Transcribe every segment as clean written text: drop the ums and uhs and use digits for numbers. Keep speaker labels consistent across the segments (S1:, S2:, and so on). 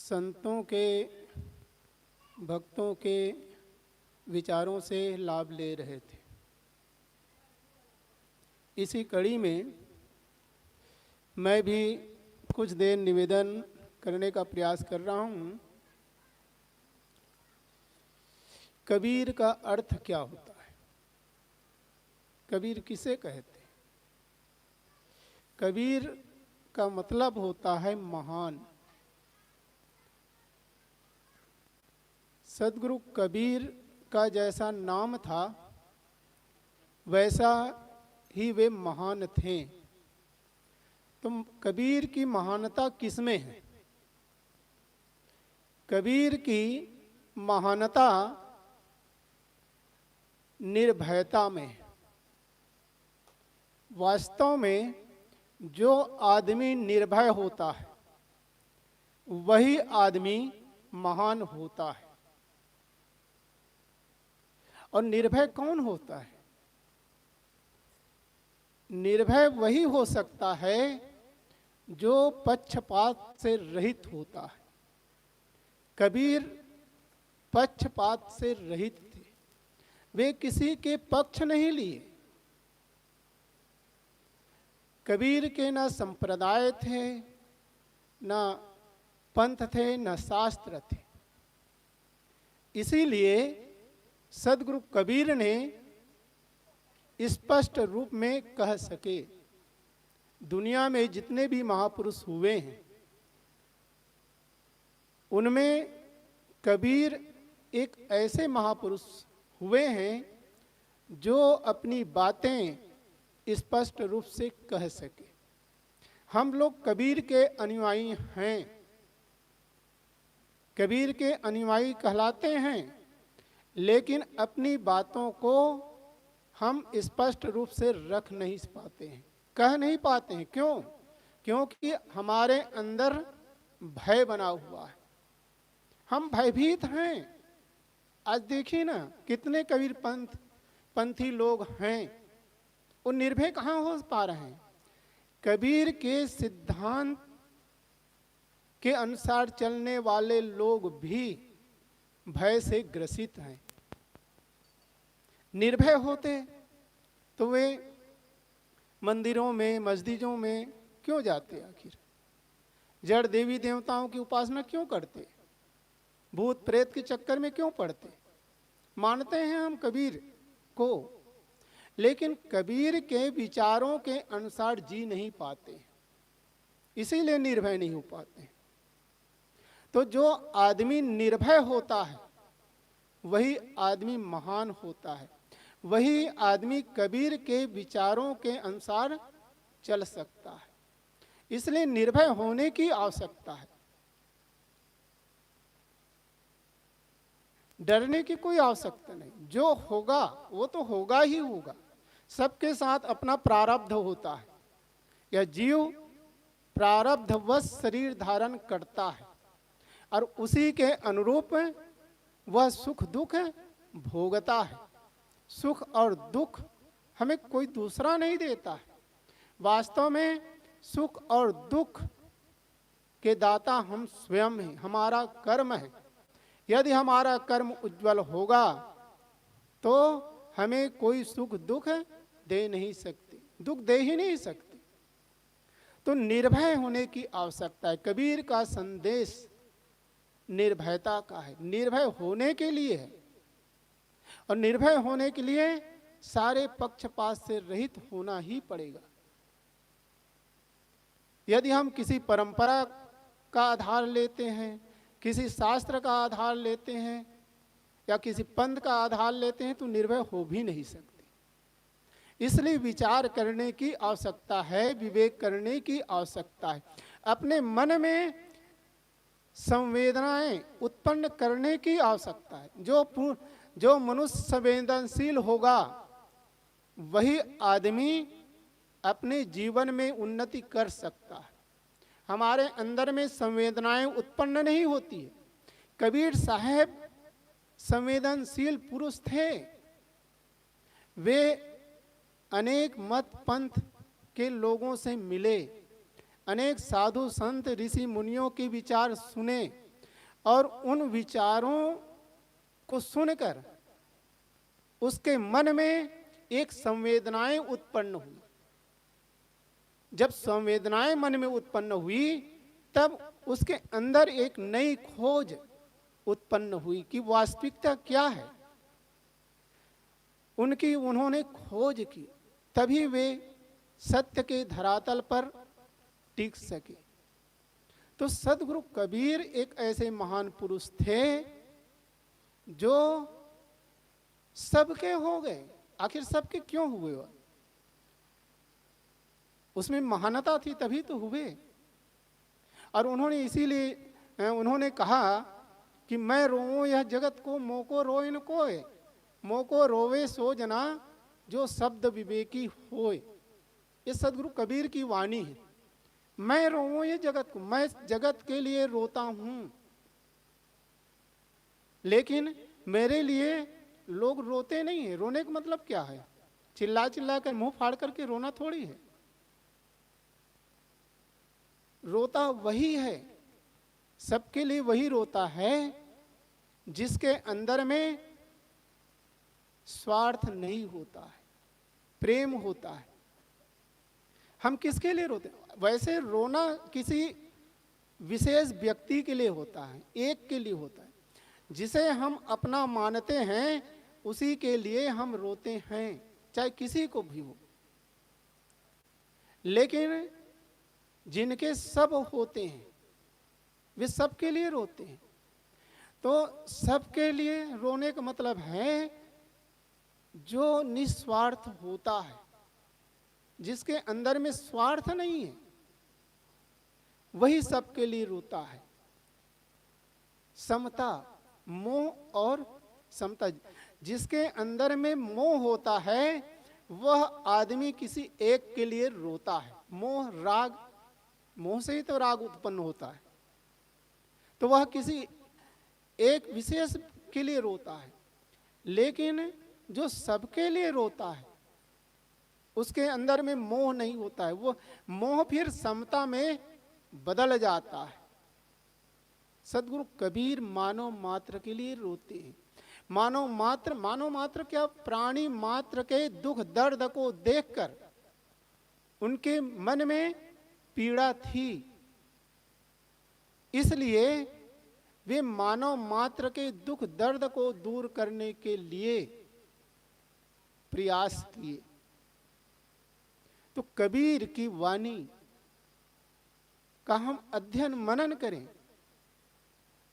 S1: संतों के भक्तों के विचारों से लाभ ले रहे थे। इसी कड़ी में मैं भी कुछ देर निवेदन करने का प्रयास कर रहा हूँ। कबीर का अर्थ क्या होता है? कबीर किसे कहते हैं? कबीर का मतलब होता है महान। सदगुरु कबीर का जैसा नाम था वैसा ही वे महान थे। तो कबीर की महानता किसमें है? कबीर की महानता निर्भयता में है। वास्तव में जो आदमी निर्भय होता है वही आदमी महान होता है। और निर्भय कौन होता है? निर्भय वही हो सकता है जो पक्षपात से रहित होता है। कबीर पक्षपात से रहित थे। वे किसी के पक्ष नहीं लिए। कबीर के न संप्रदाय थे, न पंथ थे, न शास्त्र थे। इसीलिए सदगुरु कबीर ने स्पष्ट रूप में कह सके, दुनिया में जितने भी महापुरुष हुए हैं उनमें कबीर एक ऐसे महापुरुष हुए हैं जो अपनी बातें स्पष्ट रूप से कह सके। हम लोग कबीर के अनुयायी हैं, कबीर के अनुयायी कहलाते हैं, लेकिन अपनी बातों को हम स्पष्ट रूप से रख नहीं पाते हैं, कह नहीं पाते हैं। क्यों? क्योंकि हमारे अंदर भय बना हुआ है। हम भयभीत हैं। आज देखिए ना, कितने कबीर पंथी लोग हैं, वो निर्भय कहाँ हो पा रहे हैं? कबीर के सिद्धांत के अनुसार चलने वाले लोग भी भय से ग्रसित हैं। निर्भय होते तो वे मंदिरों में, मस्जिदों में क्यों जाते? आखिर जड़ देवी देवताओं की उपासना क्यों करते? भूत प्रेत के चक्कर में क्यों पड़ते? मानते हैं हम कबीर को, लेकिन कबीर के विचारों के अनुसार जी नहीं पाते, इसीलिए निर्भय नहीं हो पाते। तो जो आदमी निर्भय होता है वही आदमी महान होता है, वही आदमी कबीर के विचारों के अनुसार चल सकता है। इसलिए निर्भय होने की आवश्यकता है, डरने की कोई आवश्यकता नहीं। जो होगा वो तो होगा ही होगा। सबके साथ अपना प्रारब्ध होता है। यह जीव प्रारब्धवश शरीर धारण करता है और उसी के अनुरूप वह सुख दुख भोगता है। सुख और दुख हमें कोई दूसरा नहीं देता है। वास्तव में सुख और दुख के दाता हम स्वयं हैं, हमारा कर्म है। यदि हमारा कर्म उज्जवल होगा तो हमें कोई सुख दुख दे नहीं सकते, दुख दे ही नहीं सकते। तो निर्भय होने की आवश्यकता है। कबीर का संदेश निर्भयता का है, निर्भय होने के लिए है। और निर्भय होने के लिए सारे पक्षपात से रहित होना ही पड़ेगा। यदि हम किसी परंपरा का आधार लेते हैं, किसी शास्त्र का आधार लेते हैं या किसी पंथ का आधार लेते हैं तो निर्भय हो भी नहीं सकते। इसलिए विचार करने की आवश्यकता है, विवेक करने की आवश्यकता है। अपने मन में संवेदनाएं उत्पन्न करने की आवश्यकता है। जो मनुष्य संवेदनशील होगा वही आदमी अपने जीवन में उन्नति कर सकता है। हमारे अंदर में संवेदनाएं उत्पन्न नहीं होती है। कबीर साहब संवेदनशील पुरुष थे। वे अनेक मत पंथ के लोगों से मिले, अनेक साधु संत ऋषि मुनियों के विचार सुने, और उन विचारों को सुनकर उसके मन में एक संवेदनाएं उत्पन्न हुई। जब संवेदनाएं मन में उत्पन्न हुई तब उसके अंदर एक नई खोज उत्पन्न हुई कि वास्तविकता क्या है। उन्होंने खोज की, तभी वे सत्य के धरातल पर टिक सके। तो सदगुरु कबीर एक ऐसे महान पुरुष थे जो सबके हो गए। आखिर सबके क्यों हुए? उसमें महानता थी तभी तो हुए। और उन्होंने इसीलिए उन्होंने कहा कि मैं रोऊं यह जगत को, मोको रोए न कोय, मोको रोवे सो जना जो शब्द विवेकी होए। ये सदगुरु कबीर की वाणी है। मैं रोऊं ये जगत को, मैं जगत के लिए रोता हूं, लेकिन मेरे लिए लोग रोते नहीं है। रोने का मतलब क्या है? चिल्ला चिल्ला कर मुंह फाड़ करके रोना थोड़ी है। रोता वही है, सबके लिए वही रोता है जिसके अंदर में स्वार्थ नहीं होता है, प्रेम होता है। हम किसके लिए रोते हैं? वैसे रोना किसी विशेष व्यक्ति के लिए होता है, एक के लिए होता है। जिसे हम अपना मानते हैं उसी के लिए हम रोते हैं, चाहे किसी को भी हो। लेकिन जिनके सब होते हैं वे सबके लिए रोते हैं। तो सबके लिए रोने का मतलब है जो निस्वार्थ होता है, जिसके अंदर में स्वार्थ नहीं है, वही सबके लिए रोता है। समता, मोह और समता, जिसके अंदर में मोह होता है वह आदमी किसी एक के लिए रोता है। मोह, राग, मोह से ही तो राग उत्पन्न होता है। तो वह किसी एक विशेष के लिए रोता है। लेकिन जो सबके लिए रोता है उसके अंदर में मोह नहीं होता है। वो मोह फिर समता में बदल जाता है। सदगुरु कबीर मानव मात्र के लिए रोते हैं। मानव मात्र क्या, प्राणी मात्र के दुख दर्द को देखकर उनके मन में पीड़ा थी, इसलिए वे मानव मात्र के दुख दर्द को दूर करने के लिए प्रयास किए। तो कबीर की वाणी का हम अध्ययन मनन करें,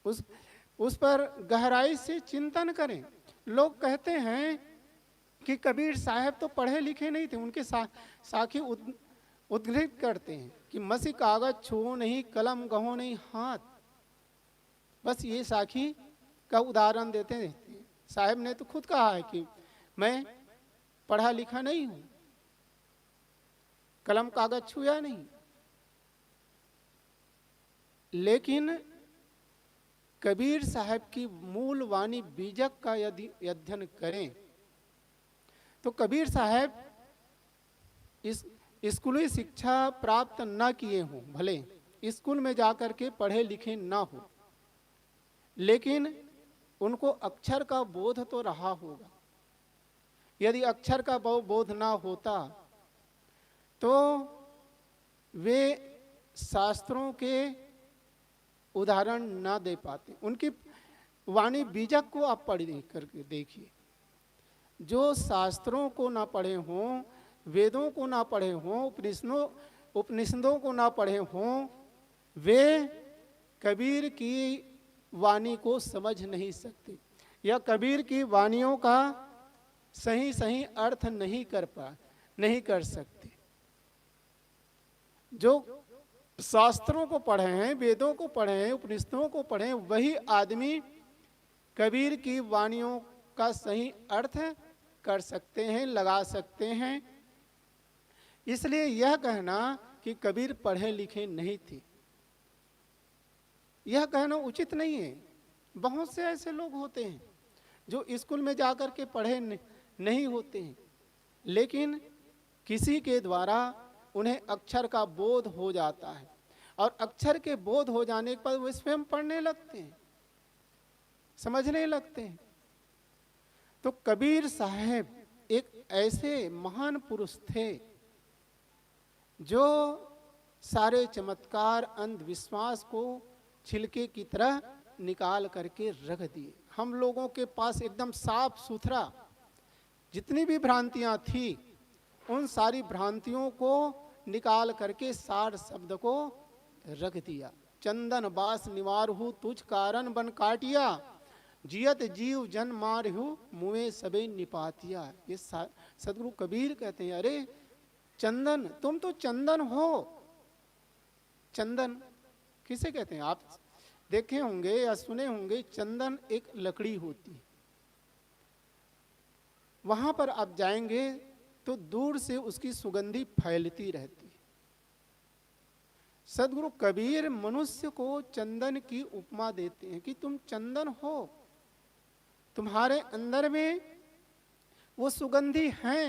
S1: उस पर गहराई से चिंतन करें। लोग कहते हैं कि कबीर साहब तो पढ़े लिखे नहीं थे। उनके साखी उद्धृत करते हैं कि मसी कागज छुओ नहीं, कलम गहो नहीं हाथ। बस ये साखी का उदाहरण देते रहते हैं। साहब ने तो खुद कहा है कि मैं पढ़ा लिखा नहीं हूं, कलम कागज छुआ नहीं। लेकिन कबीर साहब की मूल वाणी बीजक का यदि अध्ययन करें तो कबीर साहब इस स्कूली शिक्षा प्राप्त न किए हों, भले स्कूल में जाकर के पढ़े लिखे ना हो, लेकिन उनको अक्षर का बोध तो रहा होगा। यदि अक्षर का बोध ना होता तो वे शास्त्रों के उदाहरण ना दे पाते। उनकी वाणी बीजक को आप पढ़ करके देखिए। जो शास्त्रों को ना पढ़े हों, वेदों को ना पढ़े हों, उपनिषदों को ना पढ़े हों, वे कबीर की वाणी को समझ नहीं सकते या कबीर की वाणियों का सही सही अर्थ नहीं कर सकते। जो शास्त्रों को पढ़े हैं, वेदों को पढ़े हैं, उपनिषदों को पढ़े हैं, वही आदमी कबीर की वाणियों का सही अर्थ कर सकते हैं, लगा सकते हैं। इसलिए यह कहना कि कबीर पढ़े लिखे नहीं थे, यह कहना उचित नहीं है। बहुत से ऐसे लोग होते हैं जो स्कूल में जाकर के पढ़े नहीं होते हैं, लेकिन किसी के द्वारा उन्हें अक्षर का बोध हो जाता है और अक्षर के बोध हो जाने पर वे स्वयं पढ़ने लगते हैं। समझने लगते हैं। तो कबीर साहब एक ऐसे महान पुरुष थे जो सारे चमत्कार अंधविश्वास को छिलके की तरह निकाल करके रख दिए। हम लोगों के पास एकदम साफ सुथरा जितनी भी भ्रांतियां थी उन सारी भ्रांतियों को निकाल करके सार शब्द को रख दिया। चंदन बास निवारहु तुझ कारण बन काटिया, जियत जीव जन मारहु मुए सबे निपातिया। ये सदगुरु कबीर कहते हैं, अरे चंदन, तुम तो चंदन हो। चंदन किसे कहते हैं? आप देखे होंगे या सुने होंगे, चंदन एक लकड़ी होती है। वहां पर आप जाएंगे तो दूर से उसकी सुगंधी फैलती रहती है। सदगुरु कबीर मनुष्य को चंदन की उपमा देते हैं कि तुम चंदन हो, तुम्हारे अंदर में वो सुगंधी हैं,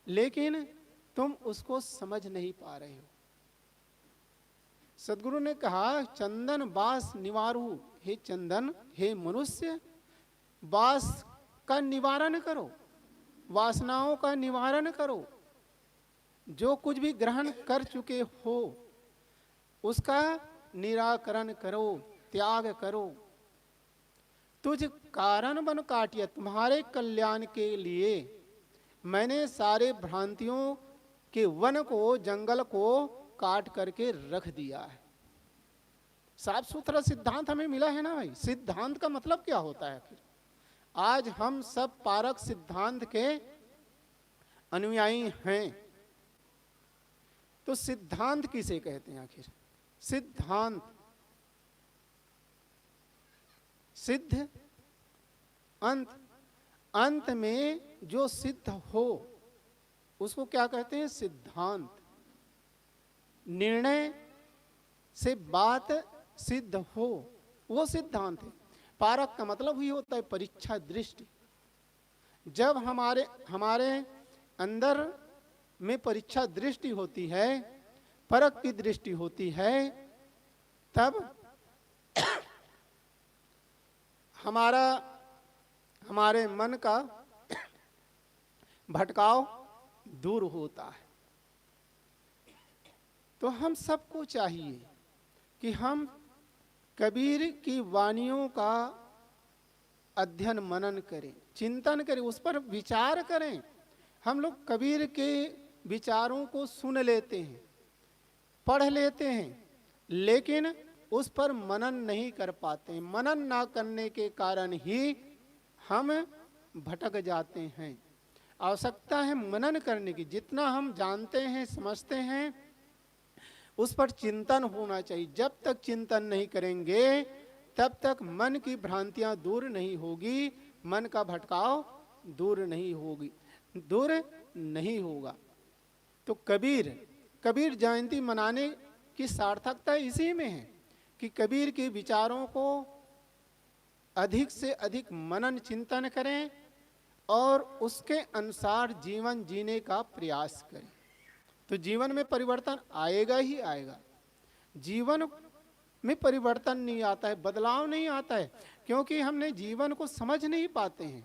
S1: लेकिन तुम उसको समझ नहीं पा रहे हो। सदगुरु ने कहा चंदन बास निवारू, हे चंदन, हे मनुष्य, बास का निवारण करो, वासनाओं का निवारण करो। जो कुछ भी ग्रहण कर चुके हो उसका निराकरण करो, त्याग करो। तुझ कारण बन काटिया, तुम्हारे कल्याण के लिए मैंने सारे भ्रांतियों के वन को, जंगल को काट करके रख दिया है। साफ सुथरा सिद्धांत हमें मिला है ना भाई। सिद्धांत का मतलब क्या होता है आखिर? आज हम सब पारक सिद्धांत के अनुयायी हैं। तो सिद्धांत किसे कहते हैं आखिर? सिद्धांत, सिद्ध, अंत, अंत में जो सिद्ध हो उसको क्या कहते हैं? सिद्धांत। निर्णय से बात सिद्ध हो वो सिद्धांत है। पारक का मतलब ही होता है परीक्षा दृष्टि। जब हमारे अंदर में परीक्षा दृष्टि होती है, परख की दृष्टि होती है, तब हमारे मन का भटकाव दूर होता है। तो हम सबको चाहिए कि हम कबीर की वाणियों का अध्ययन मनन करें, चिंतन करें, उस पर विचार करें। हम लोग कबीर के विचारों को सुन लेते हैं, पढ़ लेते हैं, लेकिन उस पर मनन नहीं कर पाते। मनन ना करने के कारण ही हम भटक जाते हैं। आवश्यकता है मनन करने की। जितना हम जानते हैं, समझते हैं, उस पर चिंतन होना चाहिए। जब तक चिंतन नहीं करेंगे तब तक मन की भ्रांतियां दूर नहीं होगी, मन का भटकाव दूर नहीं होगा। तो कबीर जयंती मनाने की सार्थकता इसी में है कि कबीर के विचारों को अधिक से अधिक मनन चिंतन करें और उसके अनुसार जीवन जीने का प्रयास करें। तो जीवन में परिवर्तन आएगा ही आएगा। जीवन में परिवर्तन नहीं आता है, बदलाव नहीं आता है, क्योंकि हमने जीवन को समझ नहीं पाते हैं।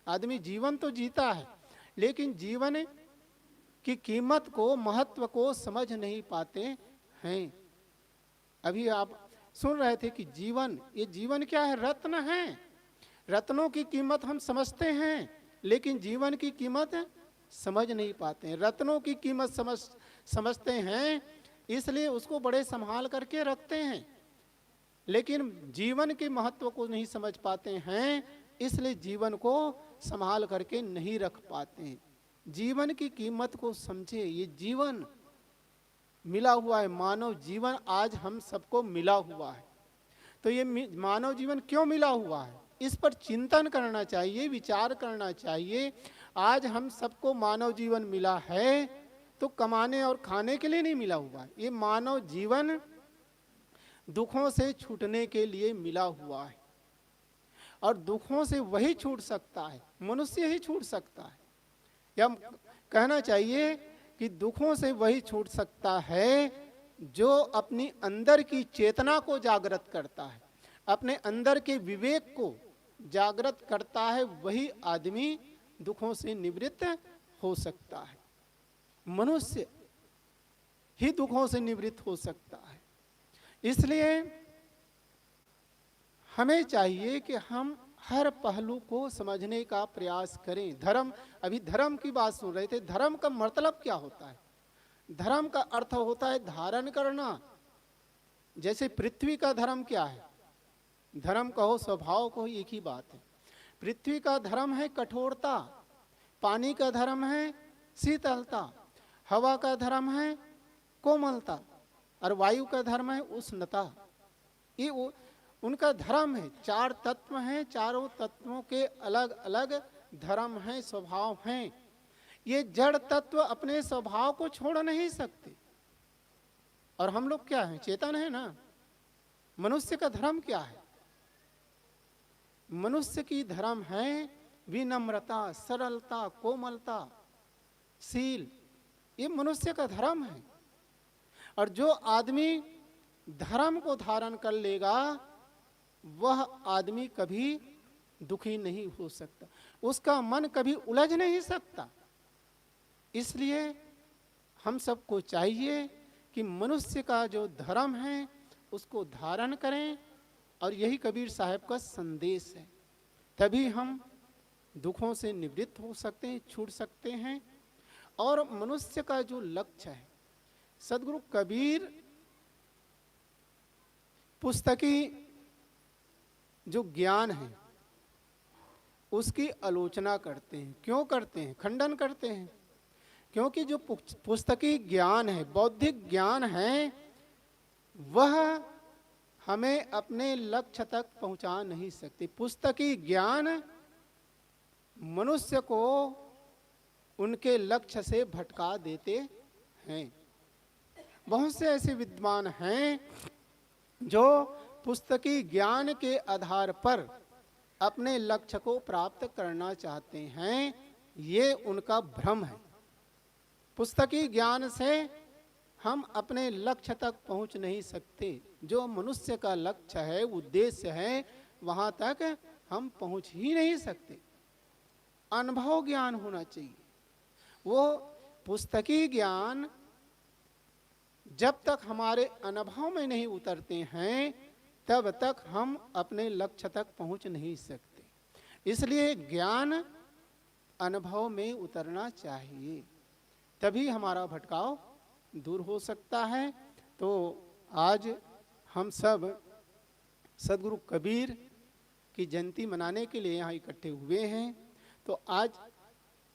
S1: आदमी जीवन तो जीता है, लेकिन जीवन की कीमत को, महत्व को समझ नहीं पाते हैं। अभी आप सुन रहे थे कि ये जीवन क्या है? रत्न है। रत्नों की कीमत हम समझते हैं, लेकिन जीवन की कीमत समझ नहीं पाते हैं। रत्नों की कीमत समझते हैं, इसलिए उसको बड़े संभाल करके रखते हैं, लेकिन जीवन के महत्व को नहीं समझ पाते हैं, इसलिए जीवन को संभाल करके नहीं रख पाते हैं। जीवन की कीमत को समझे। ये जीवन मिला हुआ है, मानव जीवन आज हम सबको मिला हुआ है। तो ये मानव जीवन क्यों मिला हुआ है, इस पर चिंतन करना चाहिए, विचार करना चाहिए। आज हम सबको मानव जीवन मिला है तो कमाने और खाने के लिए नहीं मिला हुआ है। ये मानव जीवन दुखों से छूटने के लिए मिला हुआ है, और दुखों से वही छूट सकता है, मनुष्य ही छूट सकता है। या कहना चाहिए कि दुखों से वही छूट सकता है जो अपनी अंदर की चेतना को जागृत करता है, अपने अंदर के विवेक को जागृत करता है, वही आदमी दुखों से निवृत्त हो सकता है। मनुष्य ही दुखों से निवृत्त हो सकता है। इसलिए हमें चाहिए कि हम हर पहलू को समझने का प्रयास करें। धर्म, अभी धर्म की बात सुन रहे थे, धर्म का मतलब क्या होता है? धर्म का अर्थ होता है धारण करना। जैसे पृथ्वी का धर्म क्या है? धर्म कहो स्वभाव कहो एक ही बात है। पृथ्वी का धर्म है कठोरता, पानी का धर्म है शीतलता, हवा का धर्म है कोमलता और वायु का धर्म है उष्णता। ये उनका धर्म है। चार तत्व हैं, चारों तत्वों के अलग अलग धर्म हैं, स्वभाव हैं। ये जड़ तत्व अपने स्वभाव को छोड़ नहीं सकते। और हम लोग क्या हैं? चेतन है ना। मनुष्य का धर्म क्या है? मनुष्य की धर्म है विनम्रता, सरलता, कोमलता, शील। ये मनुष्य का धर्म है। और जो आदमी धर्म को धारण कर लेगा वह आदमी कभी दुखी नहीं हो सकता, उसका मन कभी उलझ नहीं सकता। इसलिए हम सबको चाहिए कि मनुष्य का जो धर्म है उसको धारण करें, और यही कबीर साहब का संदेश है। तभी हम दुखों से निवृत्त हो सकते हैं, छूट सकते हैं। और मनुष्य का जो लक्ष्य है, सदगुरु कबीर पुस्तकी जो ज्ञान है उसकी आलोचना करते हैं। क्यों करते हैं? खंडन करते हैं। क्योंकि जो पुस्तकी ज्ञान है, बौद्धिक ज्ञान है, वह हमें अपने लक्ष्य तक पहुंचा नहीं सकती। पुस्तकी ज्ञान मनुष्य को उनके लक्ष्य से भटका देते हैं। बहुत से ऐसे विद्वान हैं जो पुस्तकी ज्ञान के आधार पर अपने लक्ष्य को प्राप्त करना चाहते हैं। ये उनका भ्रम है। पुस्तकी ज्ञान से हम अपने लक्ष्य तक पहुंच नहीं सकते। जो मनुष्य का लक्ष्य है, उद्देश्य है, वहां तक हम पहुंच ही नहीं सकते। अनुभव ज्ञान होना चाहिए। वो पुस्तकी ज्ञान जब तक हमारे अनुभव में नहीं उतरते हैं तब तक हम अपने लक्ष्य तक पहुंच नहीं सकते। इसलिए ज्ञान अनुभव में उतरना चाहिए, तभी हमारा भटकाव दूर हो सकता है। तो आज हम सब सदगुरु कबीर की जयंती मनाने के लिए यहाँ इकट्ठे हुए हैं। तो आज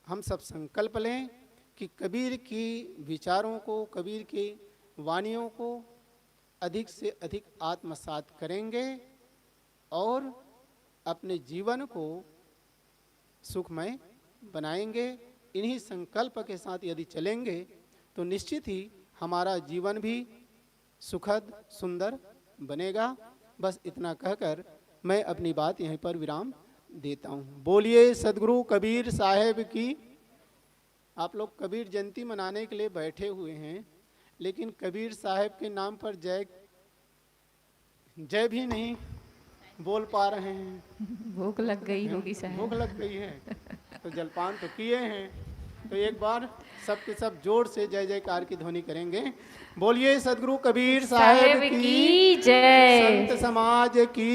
S1: हम सब संकल्प लें कि कबीर की विचारों को, कबीर की वाणियों को अधिक से अधिक आत्मसात करेंगे और अपने जीवन को सुखमय बनाएंगे। इन्हीं संकल्प के साथ यदि चलेंगे तो निश्चित ही हमारा जीवन भी सुखद सुंदर बनेगा। बस इतना कहकर मैं अपनी बात यहीं पर विराम देता हूँ। बोलिए सदगुरु कबीर साहेब की। आप लोग कबीर जयंती मनाने के लिए बैठे हुए हैं, लेकिन कबीर साहब के नाम पर जय जय भी नहीं बोल पा रहे हैं।
S2: भूख लग गई होगी साहब।
S1: भूख लग गई है तो जलपान तो किए हैं। तो एक बार सबके सब जोर से जय जयकार की ध्वनि करेंगे। बोलिए सदगुरु कबीर साहेब की
S2: जय।
S1: संत समाज की